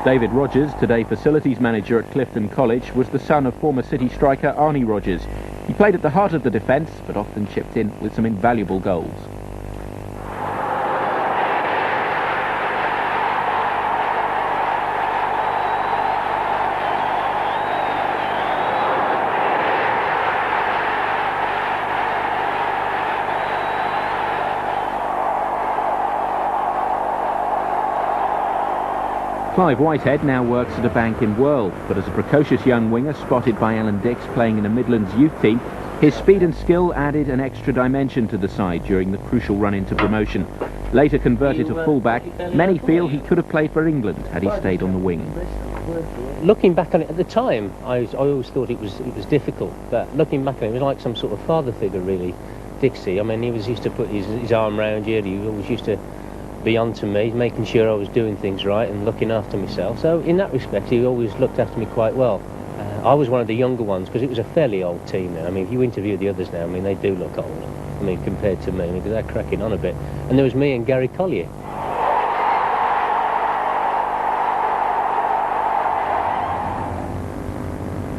David Rogers, today facilities manager at Clifton College, was the son of former City striker Arnie Rogers. He played at the heart of the defence, but often chipped in with some invaluable goals. Clive Whitehead now works at a bank in World, but as a precocious young winger spotted by Alan Dix playing in a Midlands youth team, his speed and skill added an extra dimension to the side during the crucial run into promotion. Later converted to full-back, many feel he could have played for England had he stayed on the wing. Looking back on it at the time, I always thought it was difficult, but looking back on it was like some sort of father figure, really, Dixie. I mean, he was used to put his arm round you, he always used to be on to me, making sure I was doing things right and looking after myself. So in that respect, he always looked after me quite well. I was one of the younger ones because it was a fairly old team then. I mean, if you interview the others now, I mean, they do look old. I mean, compared to me, I mean, because they're cracking on a bit. And there was me and Gary Collier.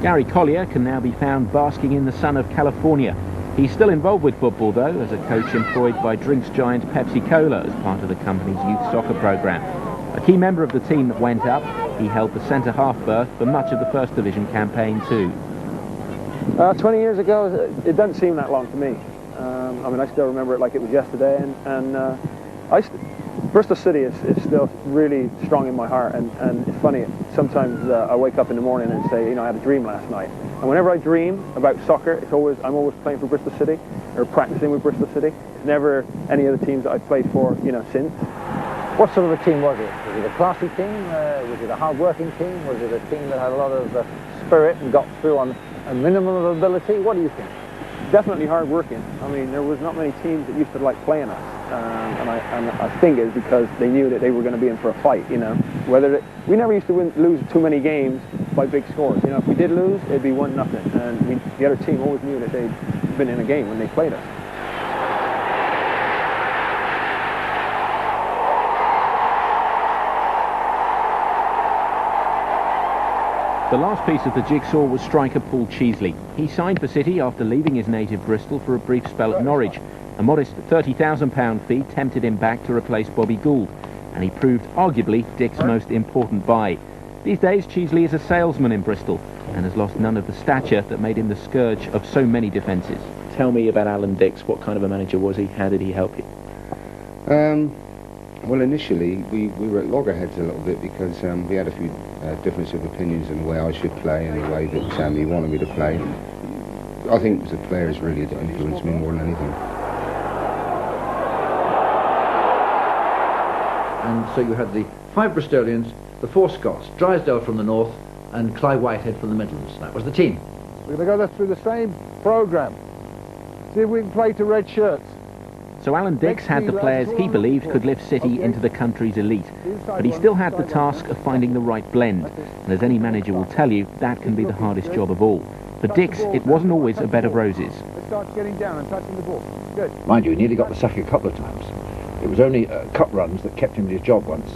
Gary Collier can now be found basking in the sun of California. He's still involved with football, though, as a coach employed by drinks giant Pepsi Cola as part of the company's youth soccer programme. A key member of the team that went up, he held the centre-half berth for much of the First Division campaign too. 20 years ago, it doesn't seem that long to me. I mean, I still remember it like it was yesterday, Bristol City is still really strong in my heart, and it's funny, sometimes I wake up in the morning and say, you know, I had a dream last night. And whenever I dream about soccer, I'm always playing for Bristol City, or practicing with Bristol City. It's never any of the teams that I've played for, you know, since. What sort of a team was it? Was it a classy team? Was it a hard-working team? Was it a team that had a lot of spirit and got through on a minimum of ability? What do you think? Definitely hard-working. I mean, there was not many teams that used to like playing us. And I think it's because they knew that they were going to be in for a fight, you know. We never used to lose too many games by big scores. You know, if we did lose, it'd be 1-0. And the other team always knew that they'd been in a game when they played us. The last piece of the jigsaw was striker Paul Cheesley. He signed for City after leaving his native Bristol for a brief spell at Norwich. A modest £30,000 fee tempted him back to replace Bobby Gould, and he proved arguably Dick's most important buy. These days, Cheesley is a salesman in Bristol and has lost none of the stature that made him the scourge of so many defences. Tell me about Alan Dix. What kind of a manager was he? How did he help you? Well, initially, we were at loggerheads a little bit because we had a few differences of opinions in the way I should play and the way that he wanted me to play. I think it was the players really that influenced me more than anything. And so you had the 5 Bristolians, the 4 Scots, Drysdale from the north and Clive Whitehead from the Midlands. That was the team. We're going to go through the same programme. See if we can play to red shirts. So Alan Dix had the players he believed could lift City into the country's elite. But he still had the task of finding the right blend. And as any manager will tell you, that can be the hardest job of all. For Dix, it wasn't always a bed of roses. It starts getting down and touching the ball. Good. Mind you, he nearly got the sack a couple of times. It was only cup runs that kept him in his job once.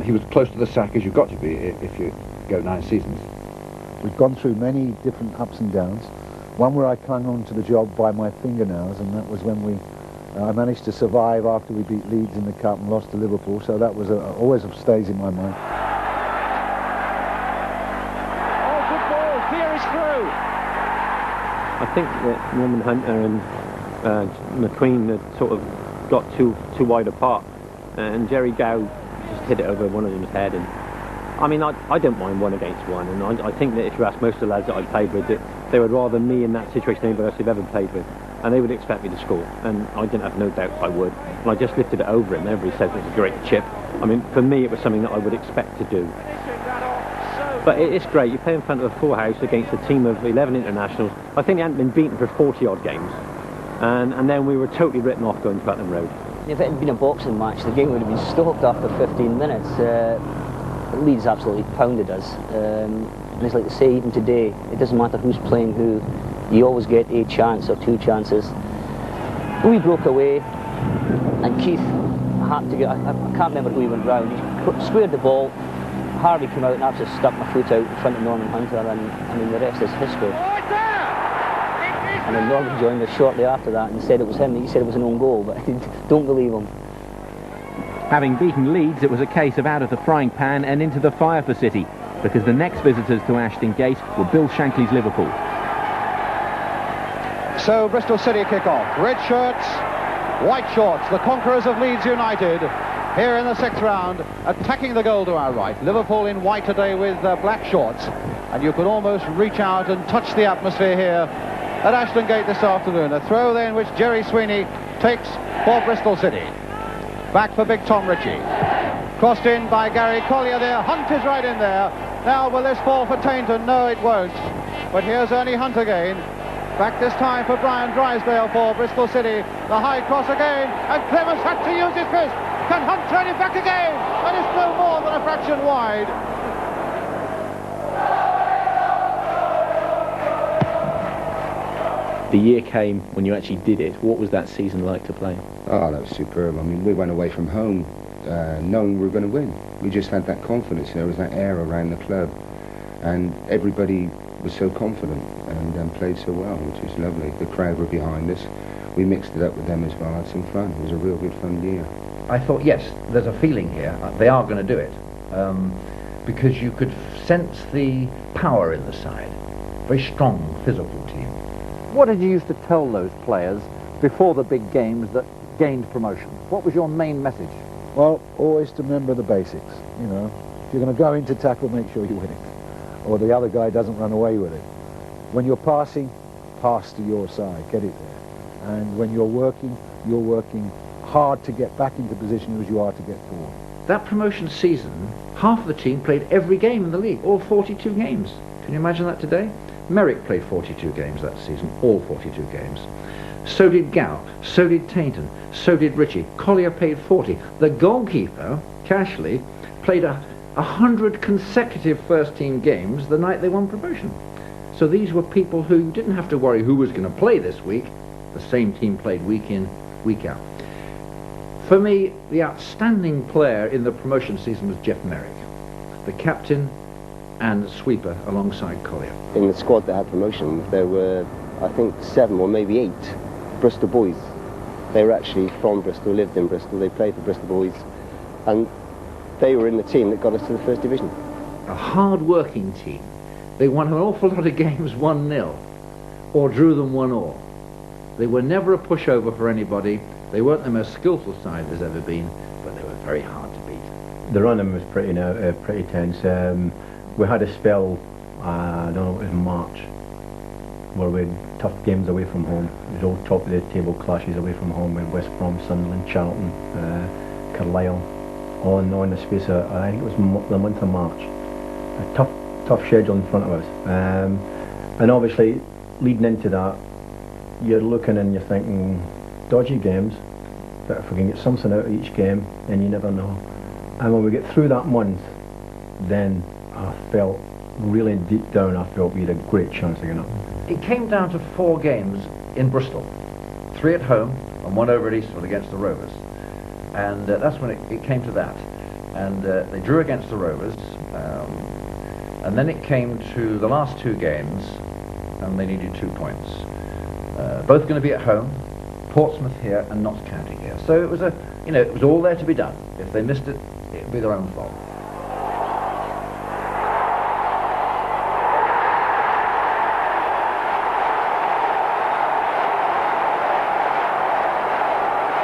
He was close to the sack as you've got to be if you go 9 seasons. We've gone through many different ups and downs. One where I clung on to the job by my fingernails, and that was when I managed to survive after we beat Leeds in the Cup and lost to Liverpool, so that was always stays in my mind. Oh, good ball, here is through! I think that Norman Hunter and McQueen had sort of got too wide apart, and Jerry Gow just hit it over one of them's head. And I mean, I don't mind 1 against 1, and I think that if you ask most of the lads that I played with, they would rather me in that situation than anybody else they've ever played with, and they would expect me to score, and I didn't have no doubt I would. And I just lifted it over him. Everybody says it was a great chip. I mean, for me, it was something that I would expect to do. But it's great. You play in front of a full house against a team of 11 internationals. I think they hadn't been beaten for 40-odd games. And then we were totally written off going to Putnam Road. If it had been a boxing match, the game would have been stopped after 15 minutes. Leeds absolutely pounded us. And it's like to say, even today, it doesn't matter who's playing who, you always get a chance or 2 chances. We broke away, and Keith had to get, I can't remember who he went round, he squared the ball, Harvey came out and absolutely stuck my foot out in front of Norman Hunter, and I mean the rest is history. And then Norman joined us shortly after that and said it was him. He said it was an own goal, but I don't believe him. Having beaten Leeds, it was a case of out of the frying pan and into the fire for City, because the next visitors to Ashton Gate were Bill Shankly's Liverpool. So Bristol City kick off. Red shirts, white shorts, the conquerors of Leeds United, here in the 6th round, attacking the goal to our right. Liverpool in white today with black shorts, and you could almost reach out and touch the atmosphere here at Ashton Gate this afternoon. A throw then which Jerry Sweeney takes for Bristol City. Back for big Tom Ritchie. Crossed in by Gary Collier there. Hunt is right in there. Now will this fall for Tainton? No, it won't. But here's Ernie Hunt again. Back this time for Brian Drysdale for Bristol City. The high cross again, and Clements had to use his fist. Can Hunt turn it back again? And it's no more than a fraction wide. The year came when you actually did it. What was that season like to play? Oh, that was superb. I mean, we went away from home knowing we were going to win. We just had that confidence. There was that air around the club, and everybody was so confident and played so well, which was lovely. The crowd were behind us. We mixed it up with them as well. Had some fun. It was a real good fun year. I thought, yes, there's a feeling here. They are going to do it. Because you could sense the power in the side. Very strong, physical team. What did you used to tell those players before the big games that gained promotion? What was your main message? Well, always to remember the basics. You know, if you're going to go into tackle, make sure you win it, or the other guy doesn't run away with it. When you're passing, pass to your side, get it there. And when you're working hard to get back into position as you are to get forward. That promotion season, half of the team played every game in the league, all 42 games. Can you imagine that today? Merrick played 42 games that season, all 42 games. So did Gow, so did Tainton, so did Ritchie. Collier played 40. The goalkeeper, Cashley, played 100 consecutive first-team games the night they won promotion. So these were people who didn't have to worry who was going to play this week. The same team played week in, week out. For me, the outstanding player in the promotion season was Jeff Merrick, the captain and sweeper alongside Collier. In the squad that had promotion, there were, I think, 7 or maybe 8 Bristol boys. They were actually from Bristol, lived in Bristol, they played for Bristol boys, and they were in the team that got us to the first division. A hard-working team. They won an awful lot of games 1-0, or drew them 1-1. They were never a pushover for anybody. They weren't the most skillful side there's ever been, but they were very hard to beat. The run-in was pretty tense. We had a spell, I don't know, it was March, where we had tough games away from home. It was all top of the table clashes away from home with West Brom, Sunderland, Charlton, Carlisle, all in the space of, I think it was the month of March. A tough schedule in front of us. And obviously, leading into that, you're looking and you're thinking, dodgy games, but if we can get something out of each game, then you never know. And when we get through that month, then I felt really deep down, I felt we had a great chance of getting up. It came down to 4 games in Bristol, 3 at home and 1 over at Eastwood against the Rovers. And that's when it came to that. And they drew against the Rovers. And then it came to the last 2 games, and they needed 2 points. Both going to be at home, Portsmouth here and Notts County here. So it was it was all there to be done. If they missed it, it would be their own fault.